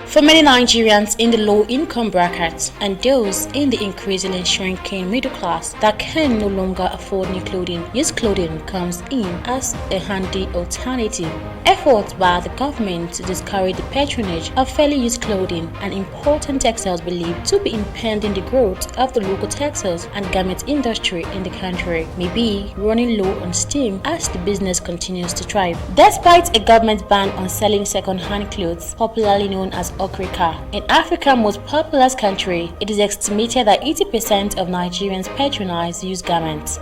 For many Nigerians in the low-income brackets and those in the increasingly shrinking middle class that can no longer afford new clothing, used clothing comes in as a handy alternative. Efforts by the government to discourage the patronage of fairly used clothing and important textiles believed to be impeding the growth of the local textiles and garment industry in the country may be running low on steam as the business continues to thrive. Despite a government ban on selling second-hand clothes, popularly known as Okrika, in Africa's most populous country, it is estimated that 80% of Nigerians patronize used garments.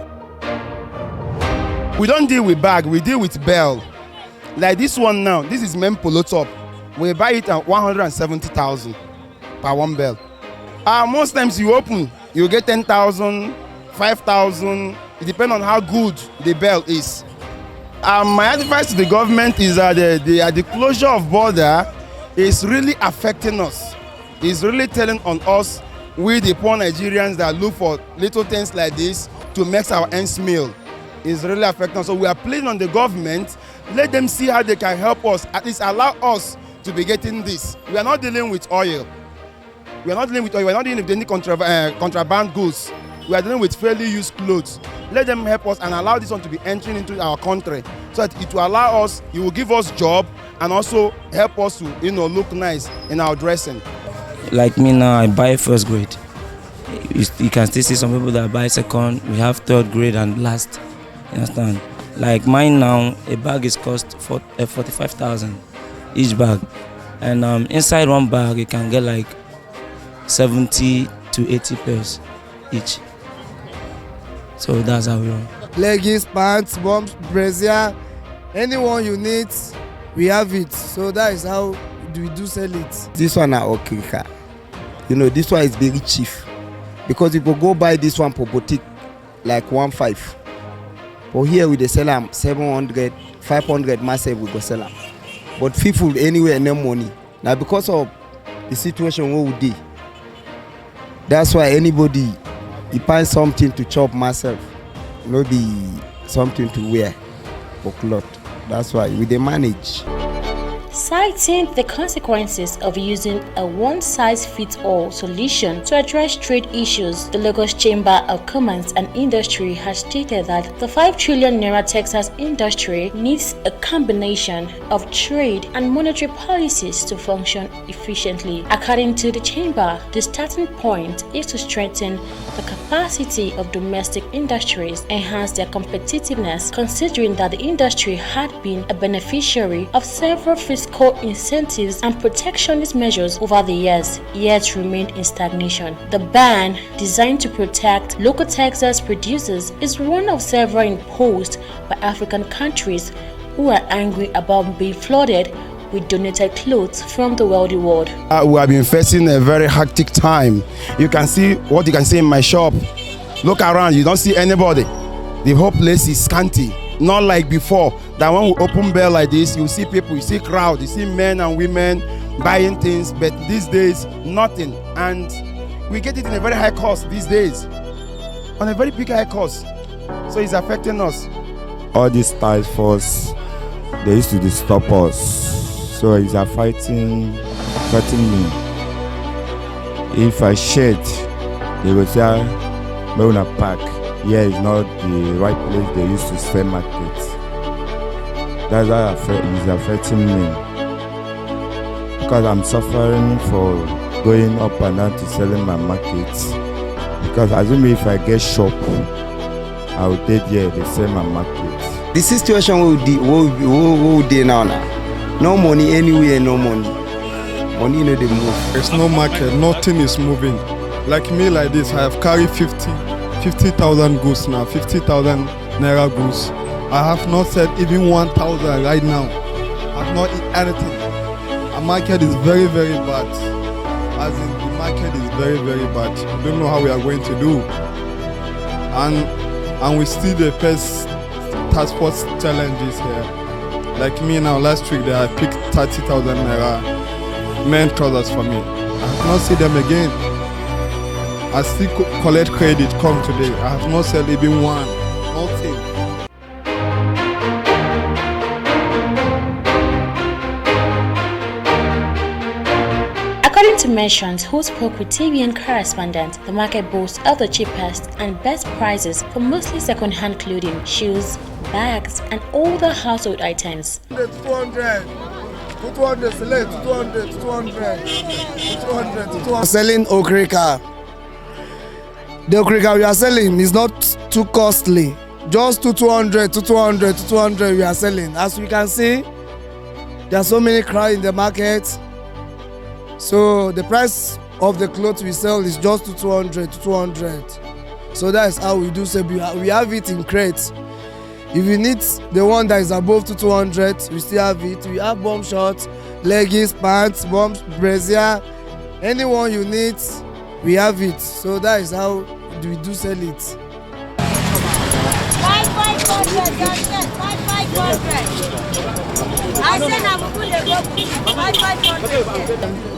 We don't deal with bag, we deal with bell. Like this one now, this is men polo top. We buy it at 170,000 per one bell. Most times you open, you get 10,000, 5,000. It depends on how good the bell is. My advice to the government is that the closure of border is really affecting us. It's really telling on us, we the poor Nigerians that look for little things like this to make our ends meet. It's really affecting us. So we are pleading on the government, let them see how they can help us, at least allow us to be getting this. We are not dealing with oil. We are not dealing with oil. We are not dealing with any contraband goods. We are dealing with fairly used clothes. Let them help us and allow this one to be entering into our country so that it will allow us, it will give us job and also help us to look nice in our dressing. Like me now, I buy first grade. You can still see some people that buy second. We have third grade and last. You understand? Like mine now, a bag is cost 45,000 each bag, and inside one bag you can get like 70 to 80 pairs each. So that's how we run. Leggings, pants, bombs, brazier, anyone you need, we have it. So that is how we do sell it. This one are okay. This one is very cheap because if you go buy this one for boutique like 1.5, but here we dey sell them 700, 500 myself we go sell them. But people anywhere no money. Now because of the situation where we dey, that's why anybody he find something to chop myself, not be something to wear for cloth. That's why we dey manage. Citing the consequences of using a one-size-fits-all solution to address trade issues, the Lagos Chamber of Commerce and Industry has stated that the 5 trillion naira textiles industry needs a combination of trade and monetary policies to function efficiently. According to the chamber, the starting point is to strengthen the capacity of domestic industries, enhance their competitiveness, considering that the industry had been a beneficiary of several fiscal incentives and protectionist measures over the years, yet remained in stagnation. The ban, designed to protect local textiles producers, is one of several imposed by African countries who are angry about being flooded with donated clothes from the wealthy world. We have been facing a very hectic time. You can see what you can see in my shop. Look around, you don't see anybody. The whole place is scanty. Not like before, that when we open bell like this, you see people, you see crowd, you see men and women buying things, but these days, nothing. And we get it in a very high cost these days, on a very big high cost. So it's affecting us. All these task force, they used to stop us. So it's affecting me. If I shed, they will say, we're gonna pack. Here is not the right place they used to sell market. That's how it's affecting me. Because I'm suffering for going up and down to selling my markets. Because assuming if I get shop, I will take there to sell my market. The situation we dey now. No money anywhere, no money. Money no dey move. There's no market, nothing is moving. Like me like this, I have carried 50,000 goods now, 50,000 naira goods. I have not said even 1,000 right now. I have not eaten anything. The market is very, very bad. As in, the market is very, very bad. I don't know how we are going to do. And we still the first task force challenges here. Like me now, last week I picked 30,000 naira men trousers for me. I have not seen them again. I still collect credit come today. I have not sold even one. Nothing. dimensions, who spoke with TVN correspondent, the market boasts of the cheapest and best prices for mostly second-hand clothing, shoes, bags, and other household items. 200, 200, select 200, 200, 200. Selling okrika. The okrika we are selling is not too costly. Just 200, 200, 200 we are selling. As we can see, there are so many crowds in the market. So the price of the clothes we sell is just 200, 200. So that's how we do say we have it in crates. If you need the one that is above 200, we still have it. We have bomb shorts, leggings, pants, bombs, brazier. Anyone you need, we have it. So that is how we do sell it.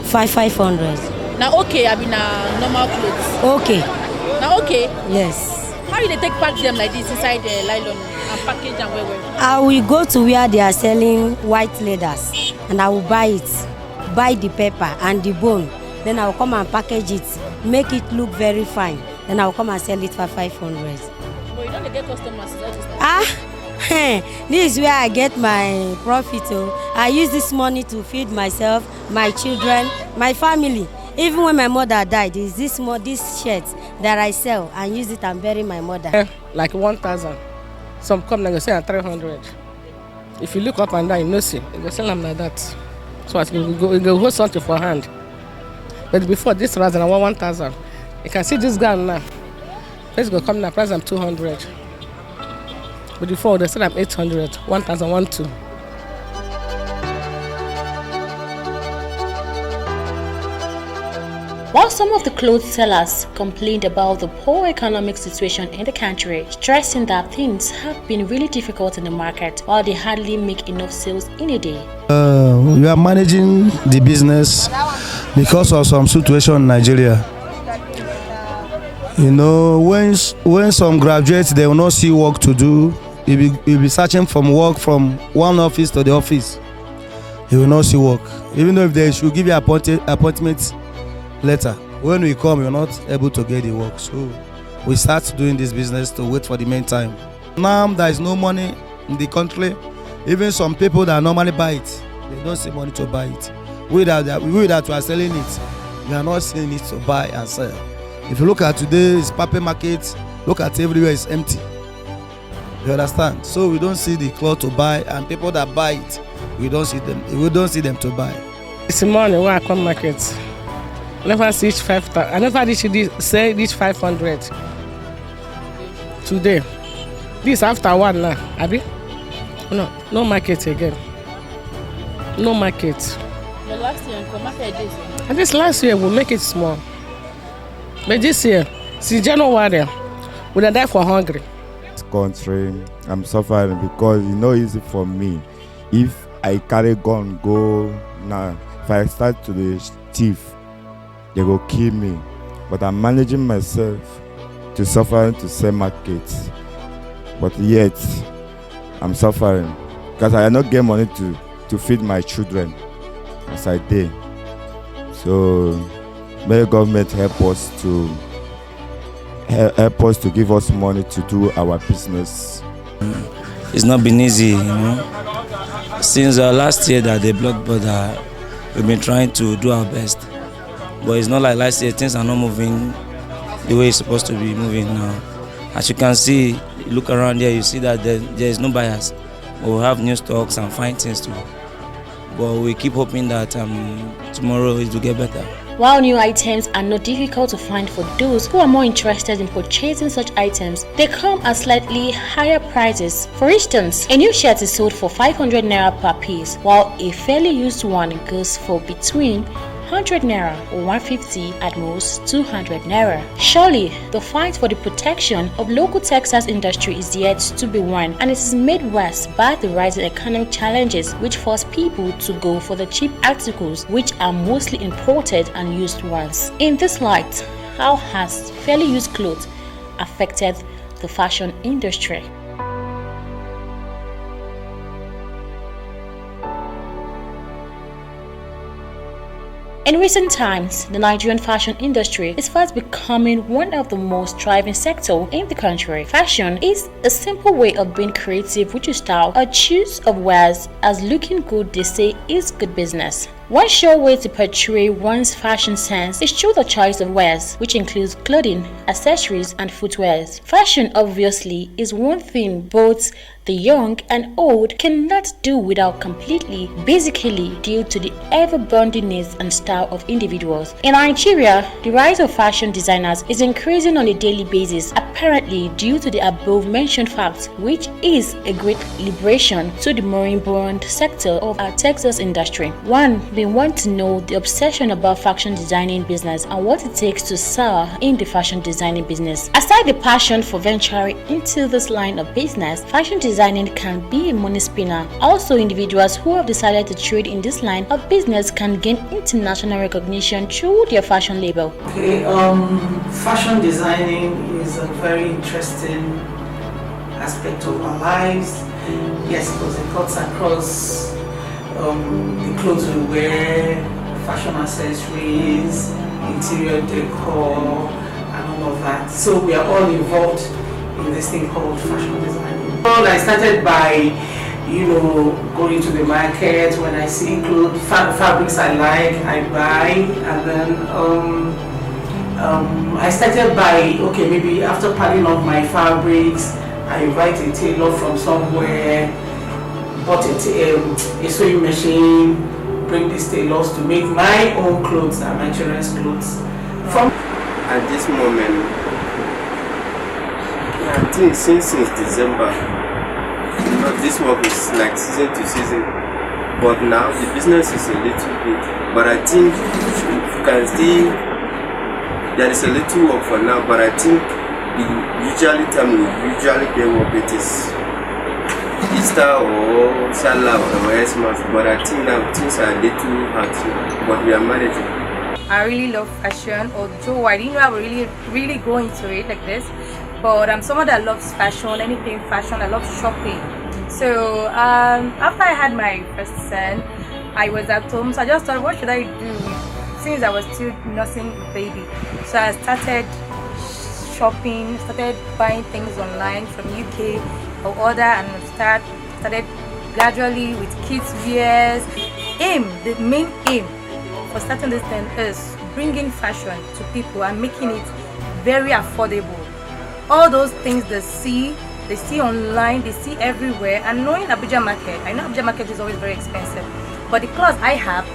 500. Now okay, I mean normal clothes. Okay. Now okay. Yes. How you dey take pack them like this inside the nylon and package and well? I will go to where they are selling white leathers and I will buy it, buy the paper and the bone. Then I will come and package it, make it look very fine. Then I will come and sell it for 500. But you don't get customers. This is where I get my profit. I use this money to feed myself, my children, my family. Even when my mother died, is this shirt that I sell and use it and bury my mother. Like 1,000. Some come and go sell at 300. If you look up and down, you know see, you go sell them like that. So you go hold something for hand. But before this was 1,000. You can see this guy now. Let's go come now, price them 200. But before they sell them 800, 1,000, 1,200. While some of the clothes sellers complained about the poor economic situation in the country, stressing that things have been really difficult in the market while they hardly make enough sales in a day. We are managing the business because of some situation in Nigeria. You know, when some graduates, they will not see work to do. You'll be searching from work from one office to the office. You will not see work. Even though if they should give you appointment letter, when we come, you're not able to get the work. So we start doing this business to wait for the main time. Now there is no money in the country. Even some people that normally buy it, they don't see money to buy it. We that we are selling it, we are not seeing it to buy and sell. If you look at today's paper market, look at everywhere is empty. You understand? So we don't see the cloth to buy, and people that buy it, we don't see them to buy. It's money when I come market. I never see 5,000. I never say this 500 today. This after one now, Abi? No market again. No market. The last year, market days. And this last year we make it small. But this year, since January, we die for hungry. Country, I'm suffering because it's not easy for me. If I carry gun go now, if I start to the thief, they go kill me. But I'm managing myself to suffer to sell markets. But yet, I'm suffering because I not get money to feed my children as I did. So, may the government help us to give us money to do our business. It's not been easy, you know. Since last year that they blocked border, we've been trying to do our best. But it's not like last year, things are not moving the way it's supposed to be moving now. As you can see, you look around here, you see that there is no buyers. We'll have new stocks and fine things too. But we keep hoping that tomorrow it will get better. While new items are not difficult to find for those who are more interested in purchasing such items, they come at slightly higher prices. For instance, a new shirt is sold for 500 naira per piece, while a fairly used one goes for between 100 naira or 150, at most 200 naira. Surely, the fight for the protection of local textiles industry is yet to be won, and it is made worse by the rising economic challenges which force people to go for the cheap articles which are mostly imported and used ones. In this light, how has fairly used clothes affected the fashion industry? In recent times, the Nigerian fashion industry is fast becoming one of the most thriving sectors in the country. Fashion is a simple way of being creative with your style or choice of wares, as looking good, they say, is good business. One sure way to portray one's fashion sense is through the choice of wares, which includes clothing, accessories, and footwear. Fashion, obviously, is one thing both the young and old cannot do without completely, basically due to the ever-bounding needs and style of individuals. In Nigeria, the rise of fashion designers is increasing on a daily basis, apparently due to the above-mentioned facts, which is a great liberation to the moribund sector of our Texas industry. We want to know the obsession about fashion designing business and what it takes to sell in the fashion designing business. Aside the passion for venturing into this line of business, fashion designing can be a money spinner. Also, individuals who have decided to trade in this line of business can gain international recognition through their fashion label. Okay, fashion designing is a very interesting aspect of our lives. Yes, because it cuts across the clothes we wear, fashion accessories, interior decor, and all of that. So we are all involved in this thing called fashion design. Well, I started by, going to the market. When I see clothes, fabrics I like, I buy, and then I started by, maybe after padding up my fabrics, I invite a tailor from somewhere, bought a sewing machine, bring these tailors to make my own clothes and my children's clothes. At this moment, I think since December, this work is like season to season. But now the business is a little bit. But I think you can still, there is a little work for now. But I think the time we usually get work, it is Easter or Salah or Xmas, but I think now things are a little hard, but we are managing. I really love fashion, although I didn't know I would really go into it like this, but I'm someone that loves fashion, anything fashion. I love shopping. So after I had my first son, I was at home, so I just thought, what should I do since I was still nursing the baby? So I started shopping, started buying things online from UK or order, and started gradually with kids wears. The main aim for starting this thing is bringing fashion to people and making it very affordable. All those things they see online, they see everywhere. And knowing Abuja market, I know Abuja market is always very expensive, but the clothes I have,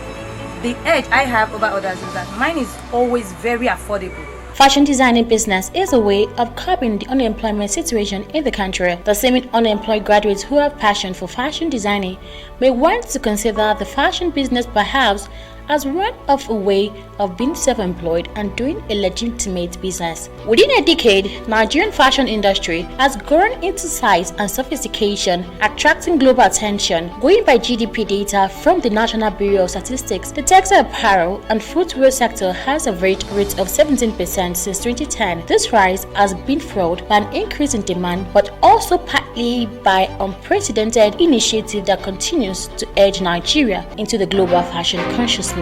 the edge I have over others is that mine is always very affordable. Fashion designing business is a way of curbing the unemployment situation in the country. The same unemployed graduates who have passion for fashion designing may want to consider the fashion business perhaps as one of a way of being self-employed and doing a legitimate business. Within a decade, Nigerian fashion industry has grown into size and sophistication, attracting global attention. Going by GDP data from the National Bureau of Statistics, the textile apparel and footwear sector has a rate of 17% since 2010. This rise has been fueled by an increase in demand, but also partly by unprecedented initiative that continues to edge Nigeria into the global fashion consciousness.